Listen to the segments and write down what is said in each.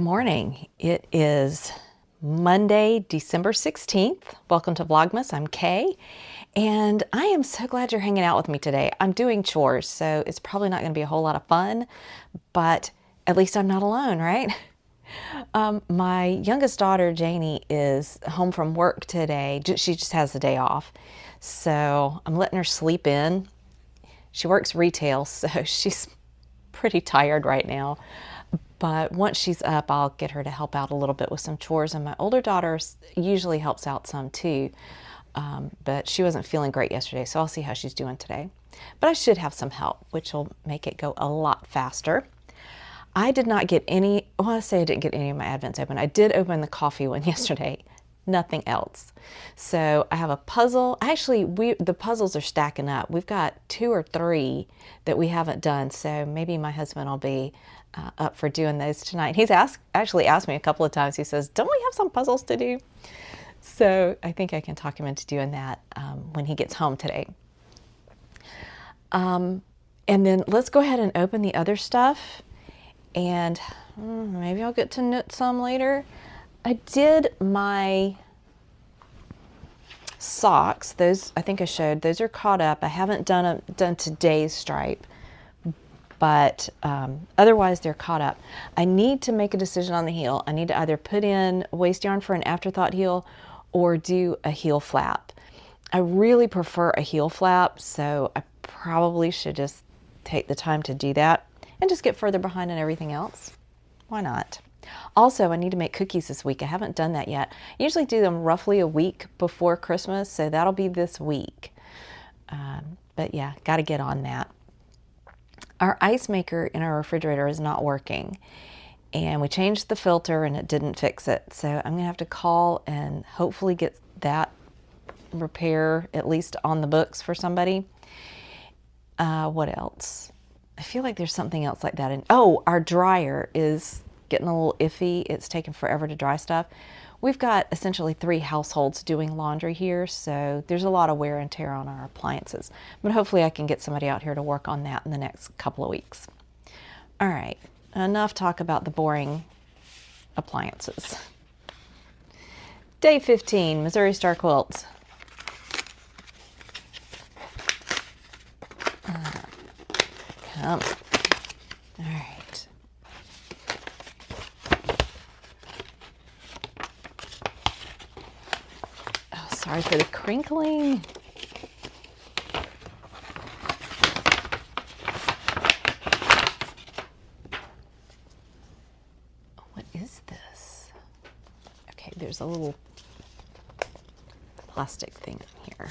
morning. It is Monday, December 16th. Welcome to Vlogmas. I'm Kay, and I am so glad you're hanging out with me today. I'm doing chores, so it's probably not going to be a whole lot of fun, but at least I'm not alone, right? My youngest daughter, Janie, is home from work today. She just has the day off, so I'm letting her sleep in. She works retail, so she's pretty tired right now. But once she's up, I'll get her to help out a little bit with some chores. And my older daughter usually helps out some too. But she wasn't feeling great yesterday, so I'll see how she's doing today. But I should have some help, which will make it go a lot faster. I did not get any, well, I say I didn't get any of my Advents open. I did open the coffee one yesterday. Nothing else. So I have a puzzle. Actually, the puzzles are stacking up. We've got 2 or 3 that we haven't done. So maybe my husband will be up for doing those tonight. He's actually asked me a couple of times. He says, "Don't we have some puzzles to do?" So I think I can talk him into doing that when he gets home today. And then let's go ahead and open the other stuff. And maybe I'll get to knit some later. I did my socks. Those, I think I showed, those are caught up. I haven't done today's stripe, but otherwise they're caught up. I need to make a decision on the heel. I need to either put in waste yarn for an afterthought heel or do a heel flap. I really prefer a heel flap, so I probably should just take the time to do that and just get further behind in everything else. Why not? Also, I need to make cookies this week. I haven't done that yet. I usually do them roughly a week before Christmas, so that'll be this week. But yeah, got to get on that. Our ice maker in our refrigerator is not working, and we changed the filter and it didn't fix it. So I'm gonna have to call and hopefully get that repair at least on the books for somebody. What else? I feel like there's something else like that. Oh, our dryer is getting a little iffy. It's taken forever to dry stuff. We've got essentially 3 households doing laundry here, so there's a lot of wear and tear on our appliances. But hopefully I can get somebody out here to work on that in the next couple of weeks. All right, enough talk about the boring appliances. Day 15, Missouri Star quilts. Come. All right. Sorry for the crinkling. What is this? Okay, there's a little plastic thing in here.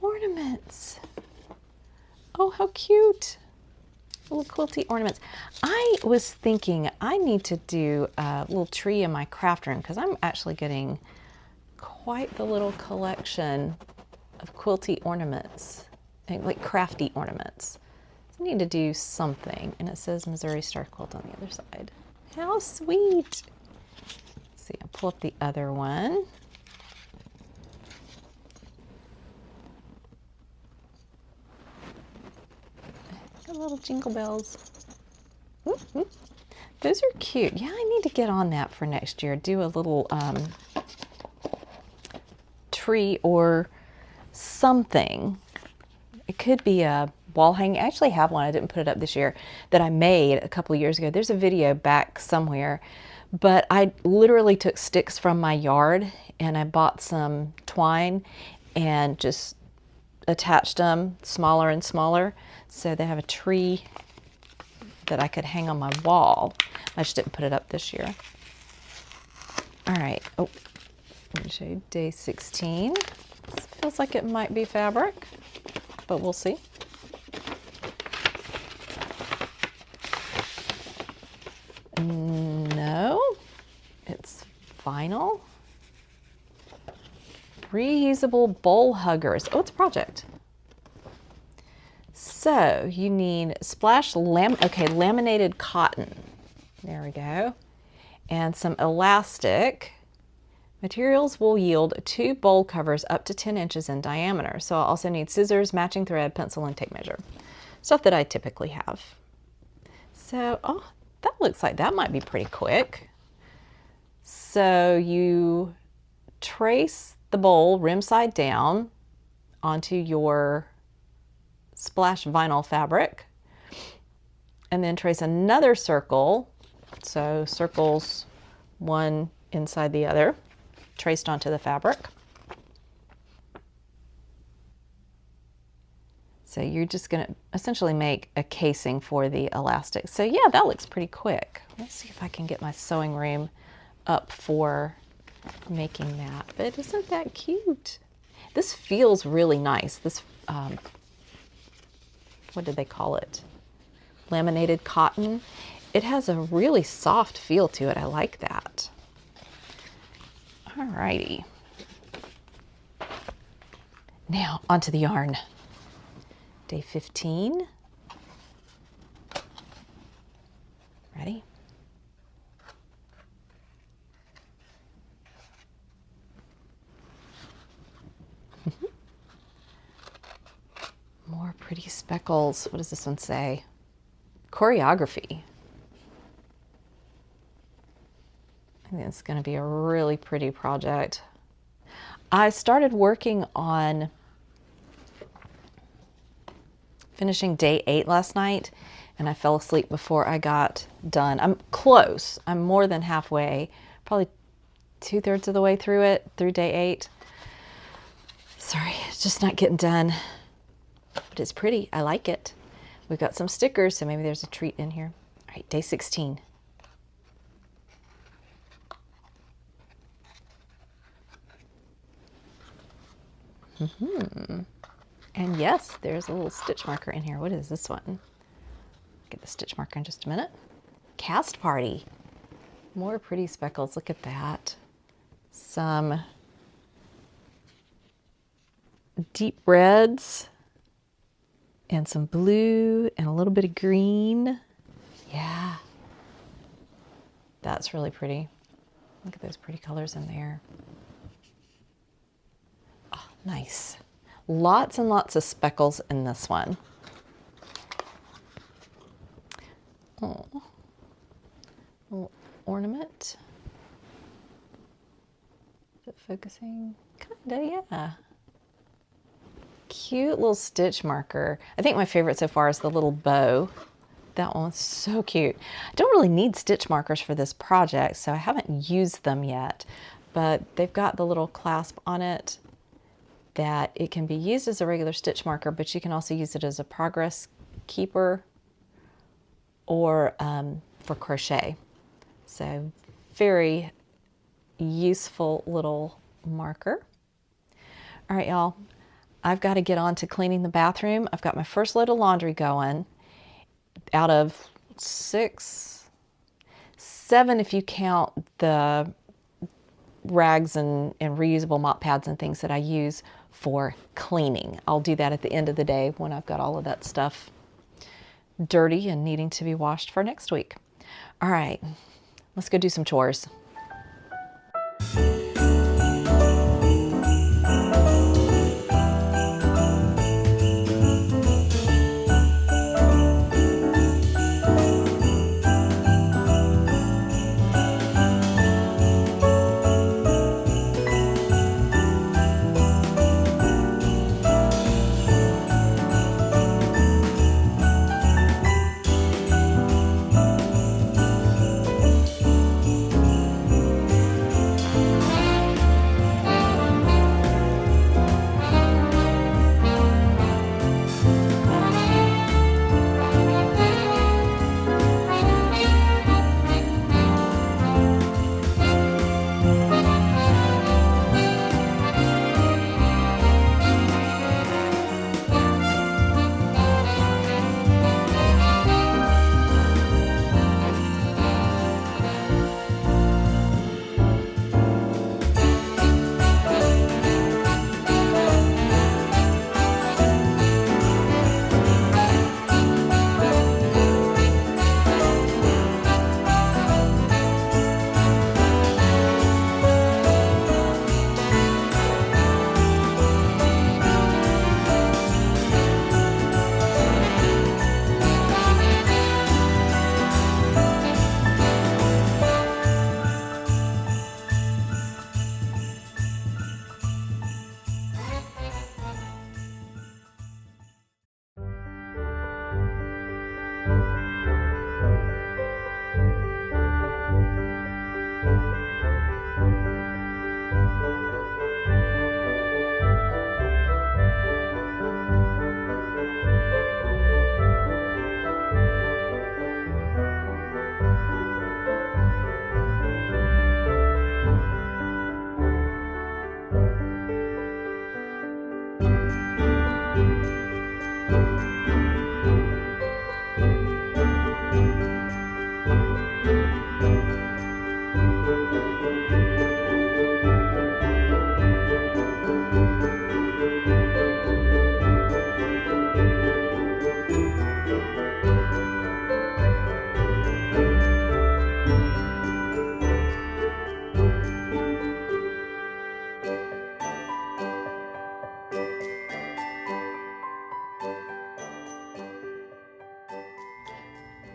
Ornaments. Oh, how cute. Little quilty ornaments. I was thinking I need to do a little tree in my craft room because I'm actually getting quite the little collection of quilty ornaments, like crafty ornaments. So I need to do something, and it says Missouri Star Quilt on the other side. How sweet. Let's see, I'll pull up the other one. Little jingle bells. Ooh. Those are cute. Yeah, I need to get on that for next year. Do a little tree or something. It could be a wall hanging. I actually have one. I didn't put it up this year that I made a couple of years ago. There's a video back somewhere, but I literally took sticks from my yard and I bought some twine and just attached them smaller and smaller so they have a tree that I could hang on my wall. I just didn't put it up this year. All right. Oh, let me show you day 16. This feels like it might be fabric, but we'll see. No, it's vinyl. Reusable bowl huggers. Oh, it's a project. So you need laminated cotton. There we go. And some elastic. Materials will yield 2 bowl covers up to 10 inches in diameter. So I'll also need scissors, matching thread, pencil, and tape measure. Stuff that I typically have. So, oh, that looks like that might be pretty quick. So you trace the bowl rim side down onto your splash vinyl fabric, and then trace another circle. So circles one inside the other, traced onto the fabric. So you're just going to essentially make a casing for the elastic. So yeah, that looks pretty quick. Let's see if I can get my sewing room up for making that. But isn't that cute? This feels really nice. This, what did they call it? Laminated cotton. It has a really soft feel to it. I like that. Alrighty. Now onto the yarn. Day 15. Ready? More pretty speckles. What does this one say? Choreography. I think it's going to be a really pretty project. I started working on finishing day 8 last night, and I fell asleep before I got done. I'm close. I'm more than halfway, probably 2/3 of the way through it, through day 8. Sorry, it's just not getting done, but it's pretty. I like it. We've got some stickers, so maybe there's a treat in here. All right, day 16. And yes, there's a little stitch marker in here. What is this one? Get the stitch marker in just a minute. Cast party. More pretty speckles. Look at that. Some deep reds and some blue and a little bit of green. Yeah. That's really pretty. Look at those pretty colors in there. Oh, nice. Lots and lots of speckles in this one. Oh, little ornament. Is it focusing? Kinda, yeah. Cute little stitch marker. I think my favorite so far is the little bow. That one's so cute. I don't really need stitch markers for this project, so I haven't used them yet, but they've got the little clasp on it that it can be used as a regular stitch marker, but you can also use it as a progress keeper or for crochet. So very useful little marker. All right, y'all, I've got to get on to cleaning the bathroom. I've got my first load of laundry going out of 6, 7 if you count the rags and reusable mop pads and things that I use for cleaning. I'll do that at the end of the day when I've got all of that stuff dirty and needing to be washed for next week. All right, let's go do some chores.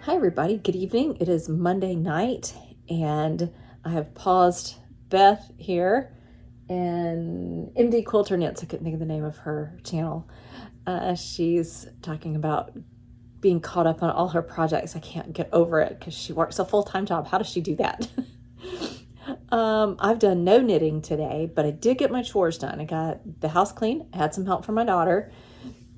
Hi everybody, good evening. It is Monday night and I have paused Beth here and MD Quilter Knits. I couldn't think of the name of her channel. She's talking about being caught up on all her projects. I can't get over it because she works a full-time job. How does she do that? I've done no knitting today, but I did get my chores done. I got the house clean. I had some help from my daughter,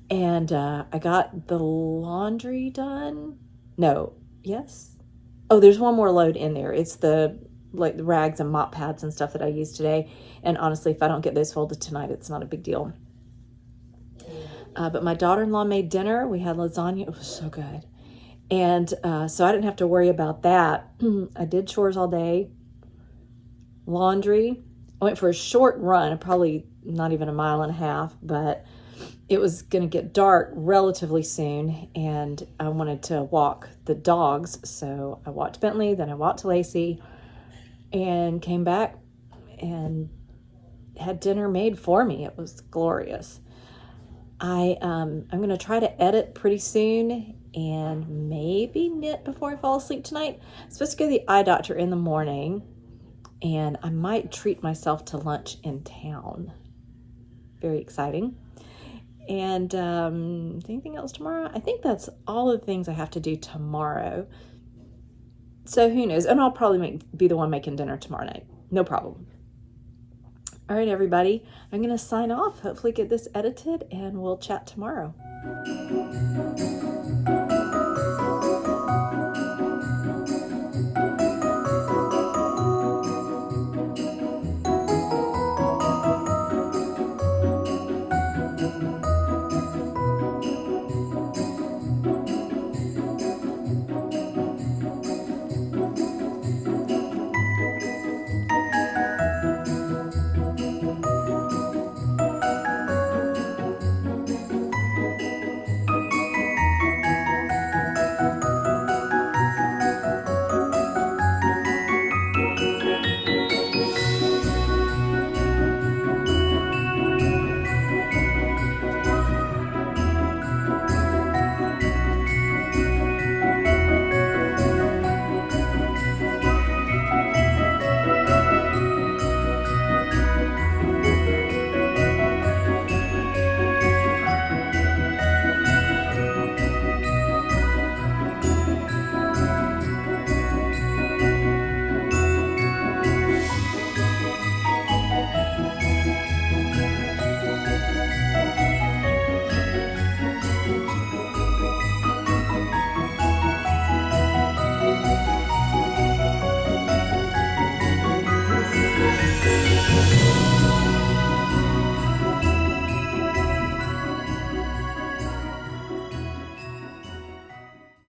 and I got the laundry done. No, yes. Oh, there's one more load in there. It's the rags and mop pads and stuff that I used today. And honestly, if I don't get those folded tonight, it's not a big deal. But my daughter-in-law made dinner. We had lasagna. It was so good. And so I didn't have to worry about that. I did chores all day. Laundry. I went for a short run, probably not even a mile and a half, but it was going to get dark relatively soon, and I wanted to walk the dogs. So I walked Bentley, then I walked to Lacey, and came back and had dinner made for me. It was glorious. I'm going to try to edit pretty soon and maybe knit before I fall asleep tonight. I'm supposed to go to the eye doctor in the morning, and I might treat myself to lunch in town. Very exciting. And anything else tomorrow? I think that's all the things I have to do tomorrow. So who knows? And I'll probably be the one making dinner tomorrow night. No problem. All right, everybody. I'm going to sign off. Hopefully get this edited, and we'll chat tomorrow.